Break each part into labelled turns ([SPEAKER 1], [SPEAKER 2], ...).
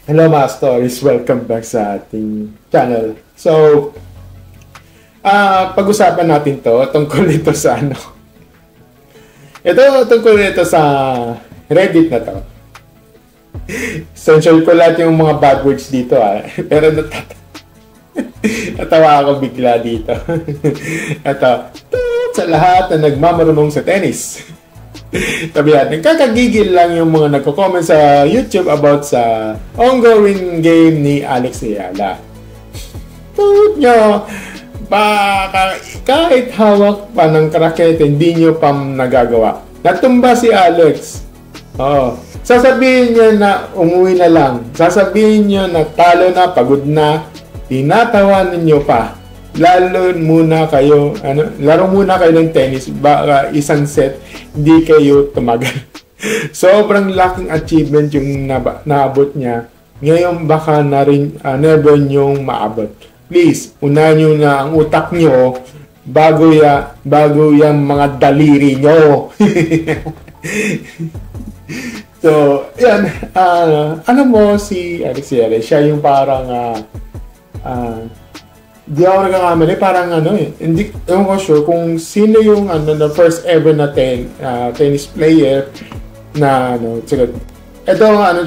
[SPEAKER 1] Hello mga stories, welcome back sa ating channel. So, pag-usapan natin to tungkol ito sa ano. Ito tungkol ito sa Reddit na to. Essential ko lahat yung mga bad words dito pero natawa ako bigla dito. Ito, sa lahat na nagmamarunong sa tennis. Sabi natin, kakagigil lang yung mga nagko-comment sa YouTube about sa ongoing game ni Alex Ayala. Tut nyo, baka kahit hawak pa ng racket, hindi nyo pa nagagawa. Natumba si Alex. Oh, sasabihin nyo na umuwi na lang. Sasabihin nyo na talo na, pagod na. Tinatawanan nyo pa. Laro muna kayo ng tennis, baka isang set hindi kayo tumagal. Sobrang laking achievement yung naabot niya. Ngayon baka na rin never nyong maabot. Please, unahin nyo na ang utak nyo bago yung mga daliri nyo. So, yan. Alam mo si Alex Ayala, siya yung parang di ako nagkakamali, parang hindi ko sure kung sino yung na first ever na tennis player na ito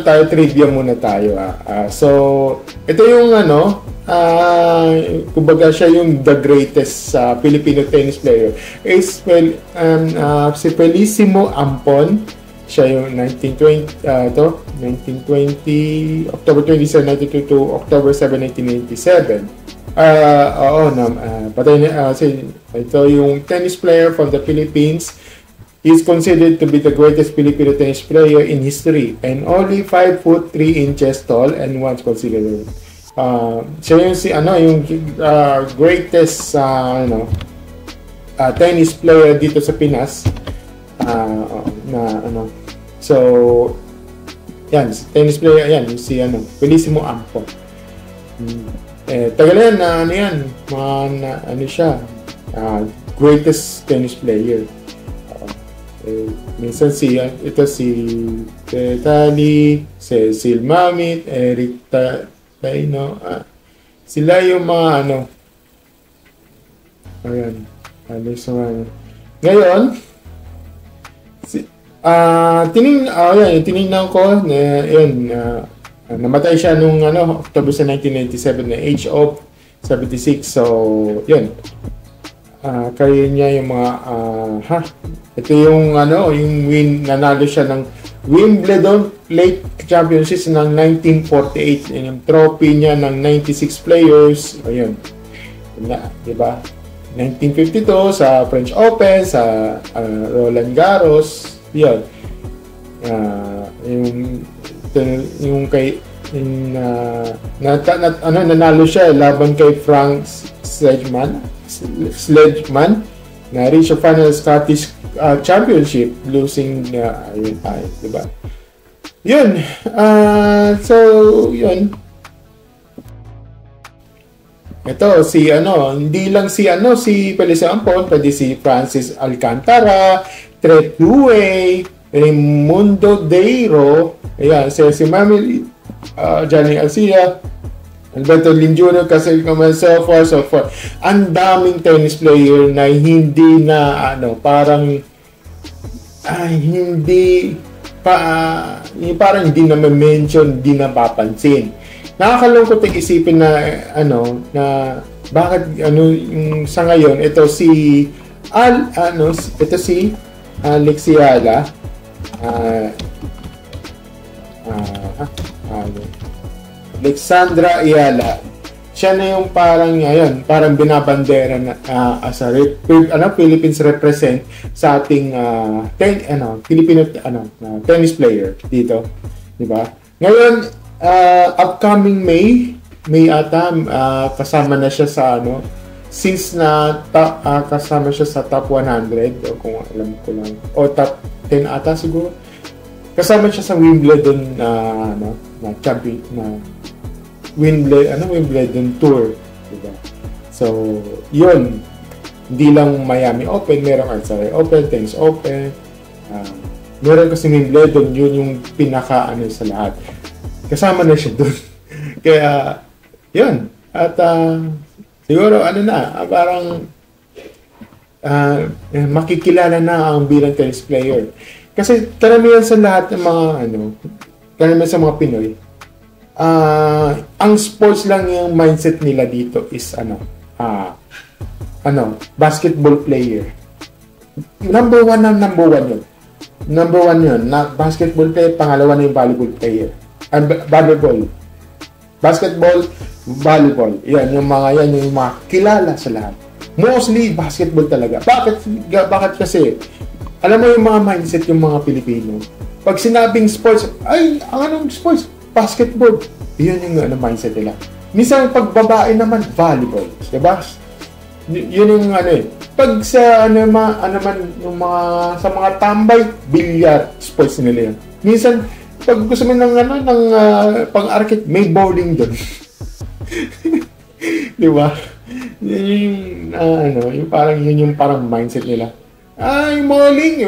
[SPEAKER 1] tayo, trivia muna tayo. So ito yung kumbaga siya yung the greatest Filipino tennis player is si Felicissimo Ampon. Siya yung 1920 October 27, 1922 to October 7, 1987. Ito yung tennis player from the Philippines. He is considered to be the greatest Filipino tennis player in history and only 5'3" tall and once considered. Siya yung greatest tennis player dito sa Pinas. So yan, tennis player yan si Felicissimo Ampon. Tagal yan siya, greatest tennis player. Minsan si Tali, Cecil Mamit, Eric Taino, sila yung mga ayan, ngayon tinignan ko na namatay siya nung October 1997 na age of 76. So yun, kayo niya yung mga ito yung nanalo siya ng Wimbledon Lake Championships ng 1948, yung trophy niya ng 96 players. Ayun, diba? 1952 sa French Open, sa Roland Garros. Yun, nanalo siya laban kay Frank Sledgeman na reach a final Scottish Championship, losing diba? Yun, so yun. Ito hindi lang si Felicissimo Ampon, pwede si Francis Alcantara, Trent Duey, Raimundo Deiro, ayan, si Mami, Johnny Alcia, Alberto Lin Jr., kasi so forth. Ang daming tennis player na hindi na parang hindi na ma-mention, hindi na papansin. Nakakalungkot ang isipin na na bakit yung sa ngayon ito si Alex Ayala, Alexandra Ayala, siya na yung parang binabandera na as a Philippines represent sa ating Filipino tennis player dito, di ba? Ngayon upcoming May ata kasama na siya sa since kasama siya sa top 100 o kung alam ko lang, o top 10 ata siguro. Kasama siya sa Wimbledon na champion na Wimbledon Tour, diba? So, yun. Hindi lang Miami Open, merong Alzheimer Open, Tennis Open, Meron kasi Wimbledon, yun yung pinaka sa lahat. Kasama na siya doon. Kaya, yun. At siguro, parang makikilala na ang bilang tennis player. Kasi karamihan sa lahat ng mga, karamihan sa mga Pinoy, ang sports lang yung mindset nila dito is, basketball player. Number one yun. Number one yun, na basketball player, pangalawa na yung volleyball player. Volleyball. Basketball, volleyball. Yan yung mga kilala sa lahat. Mostly basketball talaga. Bakit kasi? Alam mo yung mga mindset yung mga Pilipino. Pag sinabing sports, ay, anong sports? Basketball. Yun yung mindset nila. Minsan pag babae naman, volleyball. Diba? Yun yung Pag sa yung mga sa mga tambay, billiard, sports nila yan. Minsan pag gusto mo ng pang-arcade, may bowling doon. Di ba? Yung parang mindset nila. Yung bowling,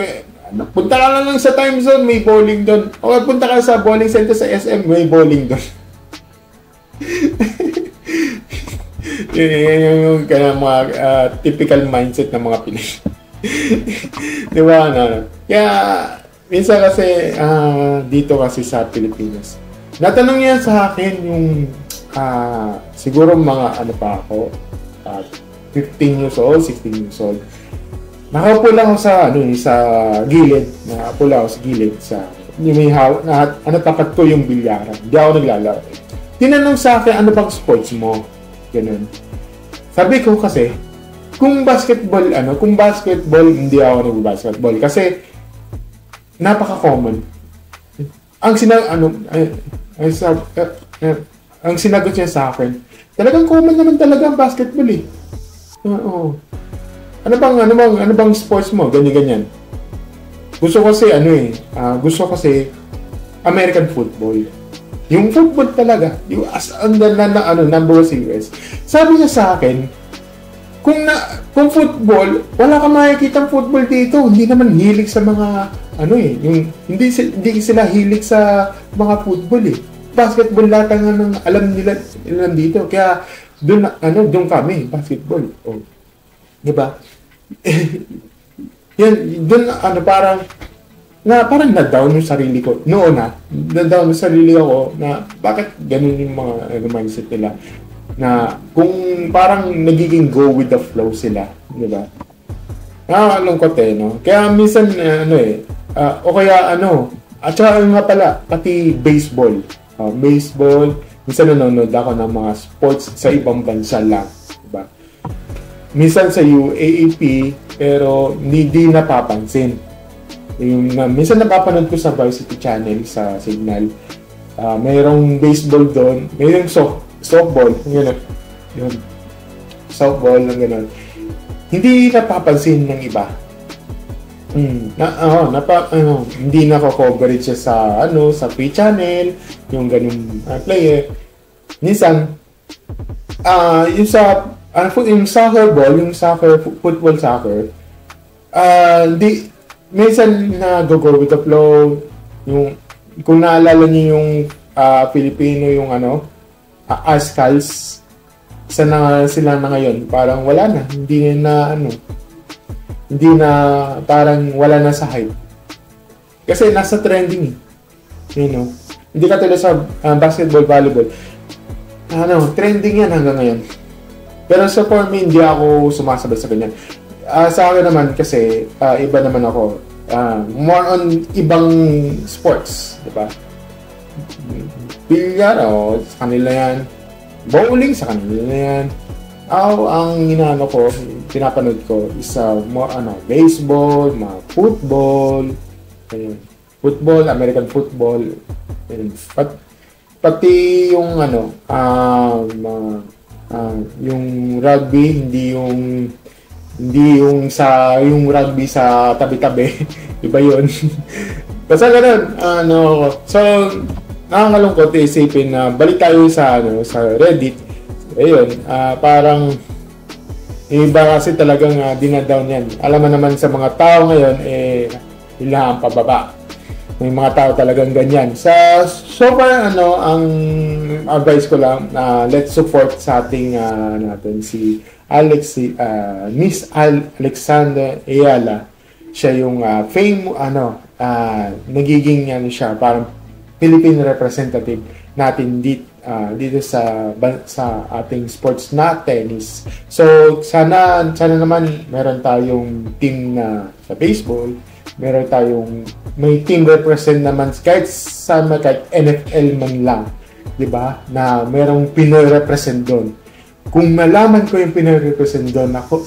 [SPEAKER 1] punta ka lang sa time zone, may bowling doon. O punta ka sa bowling center sa SM, may bowling doon. yung mga typical mindset ng mga Pinoy. Di ba? Kaya, minsan kasi, dito kasi sa Pilipinas, natanong niya sa akin yung, siguro mga pa ako, 15 years old, 16 years old. Nakaupo lang ako sa gilid. Nakaupo lang ako sa gilid. Tapat ko yung bilyaran. Hindi ako naglalaro. Tinanong sa akin, ano bang sports mo? Ganun. Sabi ko kasi, kung basketball, hindi ako nag-basketball. Kasi, napaka-common. Ang sinagot niya sa akin, talagang common naman talaga ang basketball eh. Oo. Ano bang sports mo? Ganyan. Gusto kasi American football. Yung football talaga, yung number 1 sa US. Sabi niya sa akin, kung football, wala kang makikitang football dito. Hindi naman hilig sa mga hindi sila hilig sa mga football eh. Basketball lahat ang alam nila dito. Kaya doon kami, basketball. Oh. 'Di ba? Yan doon parang na-down yung sarili ko. Noon na-down yung sarili ko na bakit ganun yung mga mindset nila na kung parang nagiging go with the flow sila, 'di ba? Nakakalungkot no? Kaya minsan o kaya at saka nga pala pati baseball. Baseball, minsan nanonood ako ng mga sports sa ibang bansa lang, 'di ba? Minsan sa UAAP pero hindi napapansin. Minsan napapanood ko sa Varsity Channel sa Signal. Mayroong baseball doon, mayroong softball, gano'n. Yun. Softball ng gano'n. Hindi napapansin ng iba. Hindi nako-coverage siya sa free channel, yung ganung player. Minsan yung football soccer, minsan go with the flow. Yung kung naalala niyo yung Filipino yung Ascals, isa na sila na ngayon, parang wala na, hindi na parang wala na sa hype. Kasi nasa trending Hindi katulad sa basketball, volleyball. Trending yan hanggang ngayon. Pero for me, hindi ako sumasabay sa ganyan. Sa akin naman kasi, iba naman ako. More on ibang sports, diba? Bilyar, sa kanila yan. Bowling, sa kanila yan. Ang pinapanood ko is baseball, football, football, American football, pati yung yung rugby, hindi yung rugby sa tabi-tabi. Iba yun. Basta ganun. So, nakakalungkot isipin na balik tayo sa Reddit. Ayun, parang iba kasi talagang dinadown yan. Alam mo naman sa mga tao ngayon, ilahan pababa. May mga tao talagang ganyan. So far, ang advice ko lang, let's support sa ating natin si Miss Alexander Ayala. Siya yung nagiging siya, parang Philippine representative natin dito sa ating sports na tennis. So sana naman meron tayong team na sa baseball, may team represent naman kahit NFL man lang, 'di ba? Na merong Pinoy represent doon. Kung malaman ko yung Pinoy represent doon, ako,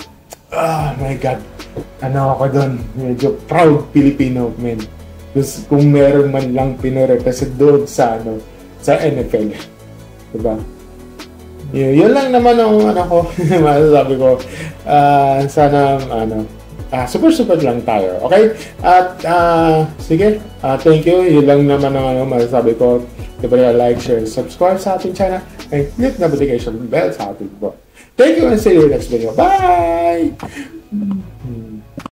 [SPEAKER 1] my God, ako doon, medyo proud Filipino, man. Kung meron man lang Pinoy represent doon sa NFL, 'di ba? Yun lang naman ang masasabi ko. Sana super lang tayo. Okay? At sige, thank you. Yun lang naman ang masasabi ko. Diba, like, share, subscribe sa ating channel and click notification bell sa ating bell. Thank you and see you next video. Bye!